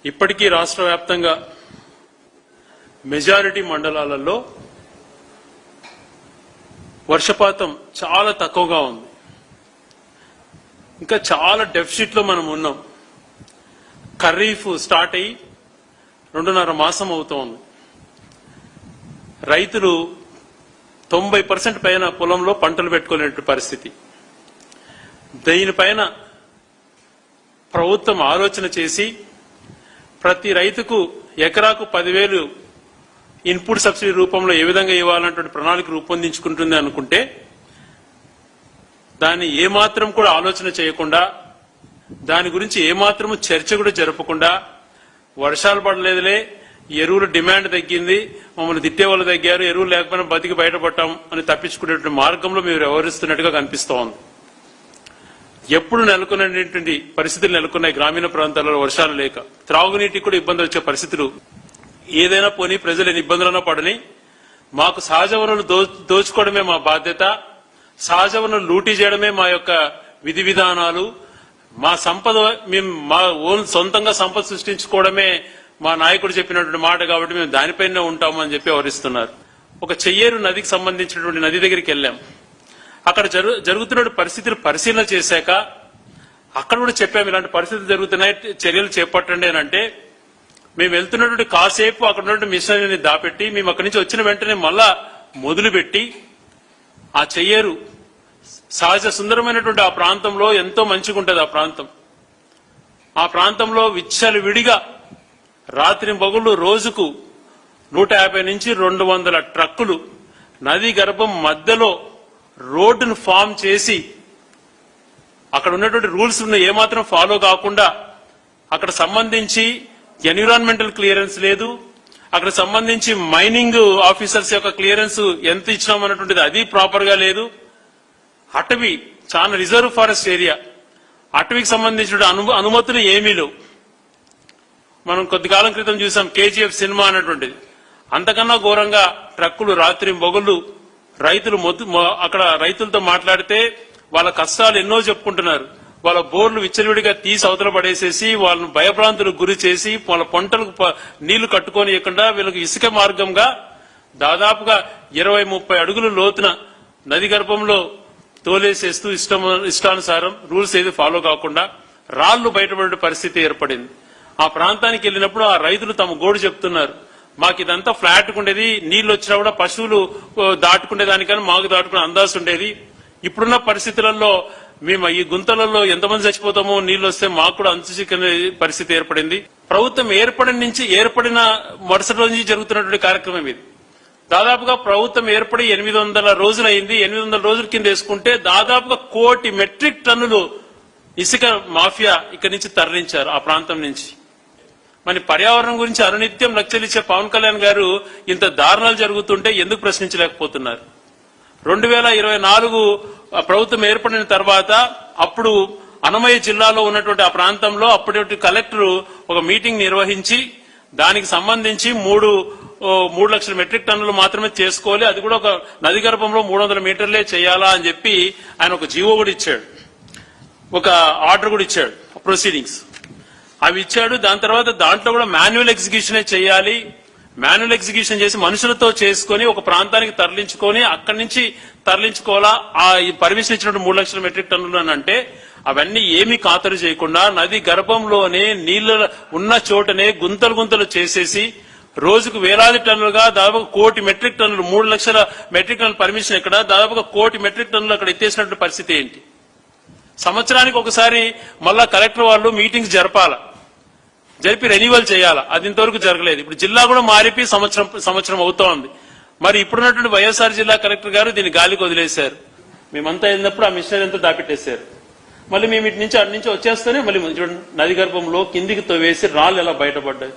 ఇప్పటికీ రాష్ట్ర వ్యాప్తంగా మెజారిటీ మండలాలలో వర్షపాతం చాలా తక్కువగా ఉంది. ఇంకా చాలా డెఫిసిట్ లో మనం ఉన్నాం. ఖరీఫ్ స్టార్ట్ అయ్యి 2.5 మాసం అవుతోంది. రైతులు 90% పైన పొలంలో పంటలు పెట్టుకోలేని పరిస్థితి. దీనిపైన ప్రభుత్వం ఆలోచన చేసి ప్రతి రైతుకు ఎకరాకు 10,000 ఇన్పుట్ సబ్సిడీ రూపంలో ఏ విధంగా ఇవ్వాలన్నటువంటి ప్రణాళిక రూపొందించుకుంటుంది అనుకుంటే దాన్ని ఏమాత్రం కూడా ఆలోచన చేయకుండా, దాని గురించి ఏమాత్రం చర్చ కూడా జరపకుండా, వర్షాలు పడలేదులే, ఎరువుల డిమాండ్ తగ్గింది, మమ్మల్ని తిట్టే వాళ్ళు తగ్గారు, ఎరువులు లేకపోయినా బతికి బయటపడ్డాం అని తప్పించుకునేటువంటి మార్గంలో మీరు వ్యవహరిస్తున్నట్టుగా కనిపిస్తూ ఉంది. ఎప్పుడు నెలకొన్నటువంటి పరిస్థితులు నెలకొన్నాయి. గ్రామీణ ప్రాంతాలలో వర్షాలు లేక త్రాగునీటికి కూడా ఇబ్బందులు వచ్చే పరిస్థితులు. ఏదైనా పోనీ ప్రజలు ఎన్ని ఇబ్బందులన్నా పడని, మాకు సహజ వనరులు దోచుకోవడమే మా బాధ్యత, సహజ వనరులు లూటీ చేయడమే మా యొక్క విధి విధానాలు, మా సంపద మేము మా ఓన్ సొంతంగా సంపద సృష్టించుకోవడమే మా నాయకుడు చెప్పినటువంటి మాట కాబట్టి మేము దానిపైనే ఉంటామని చెప్పి వివరిస్తున్నారు. ఒక చెయ్యేరు నదికి సంబంధించినటువంటి నది దగ్గరికి వెళ్ళాం. అక్కడ జరుగుతున్న పరిస్థితులు పరిశీలన చేశాక అక్కడ కూడా చెప్పాము, ఇలాంటి పరిస్థితులు జరుగుతున్నాయి, చర్యలు చేపట్టండి అని. అంటే మేము వెళ్తున్నటువంటి కాసేపు అక్కడ ఉన్నటువంటి మిషనరీని దాపెట్టి మేము అక్కడి నుంచి వచ్చిన వెంటనే మళ్ళా మొదలుపెట్టి ఆ చెయ్యేరు సహజ సుందరమైనటువంటి ఆ ప్రాంతంలో ఎంతో మంచిగా ఉంటుంది. ఆ ప్రాంతంలో విచ్చలవిడిగా రాత్రి పగుళ్ళు రోజుకు 150 నుంచి 200 ట్రక్కులు నదీ గర్భం మధ్యలో రోడ్డును ఫామ్ చేసి అక్కడ ఉన్నటువంటి రూల్స్ ఏమాత్రం ఫాలో కాకుండా, అక్కడ సంబంధించి ఎన్విరాన్మెంటల్ క్లియరెన్స్ లేదు, అక్కడ సంబంధించి మైనింగ్ ఆఫీసర్స్ యొక్క క్లియరెన్స్ ఎంత ఇచ్చినామన్నటువంటిది అది ప్రాపర్ గా లేదు. అటవీ చాలా రిజర్వ్ ఫారెస్ట్ ఏరియా, అటవీకి సంబంధించిన అనుమతులు ఏమీ లేవు. మనం కొద్ది కాలం క్రితం చూసాం కేజీఎఫ్ సినిమా అన్నటువంటిది. అంతకన్నా ఘోరంగా ట్రక్కులు రాత్రి బొగుళ్ళు రైతులు అక్కడ రైతులతో మాట్లాడితే వాళ్ళ కష్టాలు ఎన్నో చెప్పుకుంటున్నారు. వాళ్ళ బోర్లు విచ్చలవిడిగా తీసి అవతల పడేసేసి వాళ్ళను భయభ్రాంతులకు గురి చేసి వాళ్ళ పంటలకు నీళ్లు కట్టుకోనియకుండా వీళ్ళకి ఇసుక మార్గంగా దాదాపుగా 20-30 అడుగుల లోతున నది గర్భంలో తోలేసేస్తూ ఇష్టానుసారం రూల్స్ ఏది ఫాలో కాకుండా రాళ్లు బయటపడే పరిస్థితి ఏర్పడింది. ఆ ప్రాంతానికి వెళ్ళినప్పుడు ఆ రైతులు తమ గోడు చెప్తున్నారు, మాకు ఇదంతా ఫ్లాట్ ఉండేది, నీళ్లు వచ్చినా కూడా పశువులు దాటుకునే దానికని మాకు దాటుకునే అందాసు ఉండేది. ఇప్పుడున్న పరిస్థితులలో మేము ఈ గుంతలలో ఎంతమంది చచ్చిపోతామో నీళ్లు వస్తే మాకు కూడా అంతుచిక్కని పరిస్థితి ఏర్పడింది. ప్రభుత్వం ఏర్పడిన మరుసటి రోజు జరుగుతున్నటువంటి కార్యక్రమం ఇది. దాదాపుగా ప్రభుత్వం ఏర్పడి 800 రోజులైంది. 800 రోజుల కింద వేసుకుంటే దాదాపుగా 1 కోటి మెట్రిక్ టన్నులు ఇసుక మాఫియా ఇక్కడి నుంచి తరలించారు ఆ ప్రాంతం నుంచి. మరి పర్యావరణం గురించి అనునిత్యం లక్ష్యలిచ్చే పవన్ కళ్యాణ్ గారు ఇంత దారుణాలు జరుగుతుంటే ఎందుకు ప్రశ్నించలేకపోతున్నారు? 2024 ప్రభుత్వం ఏర్పడిన తర్వాత అప్పుడు అన్నమయ్య జిల్లాలో ఉన్నటువంటి ఆ ప్రాంతంలో అప్పటి కలెక్టర్ ఒక మీటింగ్ నిర్వహించి దానికి సంబంధించి 3 లక్షల మెట్రిక్ టన్నులు మాత్రమే చేసుకోవాలి, అది కూడా ఒక నది గర్భంలో 300 మీటర్లే చేయాలా అని చెప్పి ఆయన ఒక జీవో కూడా ఇచ్చాడు, ఒక ఆర్డర్ కూడా ఇచ్చాడు, ప్రొసీడింగ్స్ అవి ఇచ్చాడు. దాని తర్వాత దాంట్లో కూడా మాన్యువల్ ఎగ్జిక్యూషనే చేయాలి, మాన్యువల్ ఎగ్జిక్యూషన్ చేసి మనుషులతో చేసుకుని ఒక ప్రాంతానికి తరలించుకొని అక్కడి నుంచి తరలించుకోవాలా. ఆ పర్మిషన్ ఇచ్చినట్టు 3 లక్షల మెట్రిక్ టన్నులు అని అంటే అవన్నీ ఏమీ ఖాతరు చేయకుండా నది గర్భంలోనే నీళ్లు ఉన్న చోటనే గుంతలు చేసేసి రోజుకు వేలాది టన్నులుగా దాదాపు 1 కోటి మెట్రిక్ టన్నులు, 3 లక్షల మెట్రిక్ టన్నుల పర్మిషన్ ఎక్కడ, దాదాపుగా 1 కోటి మెట్రిక్ టన్నులు అక్కడ ఎత్తేసినటువంటి పరిస్థితి ఏంటి? సంవత్సరానికి ఒకసారి మళ్ళా కలెక్టర్ వాళ్ళు మీటింగ్స్ జరిపి రెన్యువల్ చేయాలా, అది ఇంతవరకు జరగలేదు. ఇప్పుడు జిల్లా కూడా మారిపి సంవత్సరం అవుతోంది. మరి ఇప్పుడున్నటువంటి వైఎస్ఆర్ జిల్లా కలెక్టర్ గారు దీన్ని గాలికి వదిలేశారు. మేమంతా వెళ్ళినప్పుడు ఆ మిషనరీ అంతా దాపెట్టేశారు. మళ్ళీ మేము ఇటు నుంచి అటు నుంచి వచ్చేస్తేనే మళ్ళీ చూడండి నది గర్భంలో కిందికి తవ్వేసి రాళ్ళు ఎలా బయటపడ్డాయి.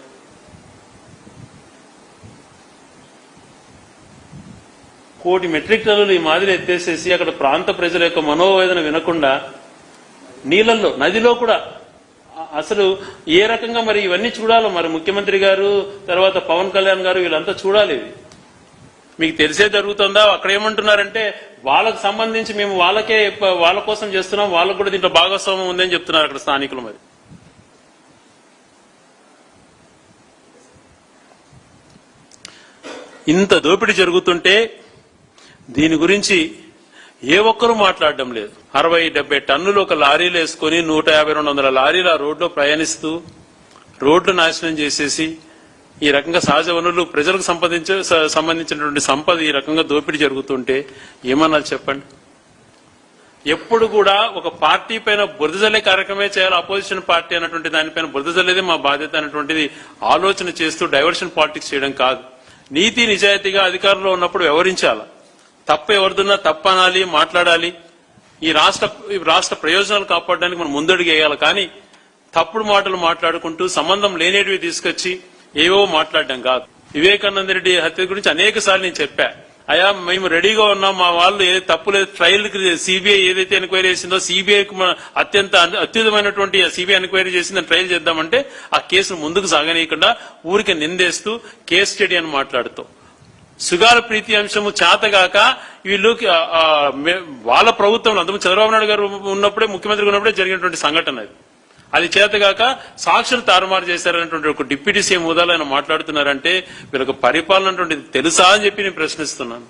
1 కోటి మెట్రిక్ టన్నులు ఈ మాదిరి ఎత్తేసేసి అక్కడ ప్రాంత ప్రజల యొక్క మనోవేదన వినకుండా నీళ్లలో నదిలో కూడా అసలు ఏ రకంగా మరి ఇవన్నీ చూడాలో మరి ముఖ్యమంత్రి గారు తర్వాత పవన్ కళ్యాణ్ గారు వీళ్ళంతా చూడాలి. మీకు తెలిసే జరుగుతుందా? అక్కడ ఏమంటున్నారంటే వాళ్ళకు సంబంధించి మేము వాళ్ళ కోసం చేస్తున్నాం, వాళ్ళకు కూడా దీంట్లో భాగస్వామ్యం ఉందని చెప్తున్నారు అక్కడ స్థానికులు. మరి ఇంత దోపిడీ జరుగుతుంటే దీని గురించి ఏ ఒక్కరూ మాట్లాడడం లేదు. 60-70 టన్నులు ఒక లారీలు వేసుకుని 150-200 లారీలు ఆ రోడ్లో ప్రయాణిస్తూ రోడ్లు నాశనం చేసేసి ఈ రకంగా సహజ వనరులు ప్రజలకు సంబంధించినటువంటి సంపద ఈ రకంగా దోపిడీ జరుగుతుంటే ఏమన్నా చెప్పండి. ఎప్పుడు కూడా ఒక పార్టీ పైన బురద జల్లే కార్యక్రమే చేయాలి, అపోజిషన్ పార్టీ అన్నటువంటి దానిపైన బురద జల్లేదే మా బాధ్యత అనేటువంటిది ఆలోచన చేస్తూ డైవర్షన్ పాలిటిక్స్ చేయడం కాదు. నీతి నిజాయితీగా అధికారంలో ఉన్నప్పుడు వ్యవహరించాలి. తప్పు ఎవరిదున్నా తప్పు అనాలి, మాట్లాడాలి. ఈ రాష్ట్ర ప్రయోజనాలు కాపాడడానికి మనం ముందడుగు వేయాలి. కానీ తప్పుడు మాటలు మాట్లాడుకుంటూ సంబంధం లేనేటివి తీసుకొచ్చి ఏవో మాట్లాడడం కాదు. వివేకానంద రెడ్డి హత్య గురించి అనేక సార్లు నేను చెప్పా. అయ్యా మేము రెడీగా ఉన్నాం, మా వాళ్ళు ఏ తప్పు లేదు, ట్రయల్ సిబిఐ ఏదైతే ఎంక్వైరీ చేసిందో సిబిఐకి అత్యుతమైనటువంటి సిబిఐ ఎంక్వైరీ చేసింది ట్రయల్ చేద్దామంటే ఆ కేసును ముందుకు సాగనీయకుండా ఊరికి నిందేస్తూ కేస్ స్టడీ అని మాట్లాడుతూ సుగాల ప్రీతి అంశము చేతగాక వీళ్ళు వాళ్ళ ప్రభుత్వంలో అంతకు చంద్రబాబు నాయుడు గారు ఉన్నప్పుడే ముఖ్యమంత్రిగా ఉన్నప్పుడే జరిగినటువంటి సంఘటన అది చేతగాక సాక్షులు తారుమారు చేశారనేటువంటి ఒక డిప్యూటీ సీఎం హోదాలో ఆయన మాట్లాడుతున్నారంటే వీళ్ళకి పరిపాలన తెలుసా అని చెప్పి నేను ప్రశ్నిస్తున్నాను.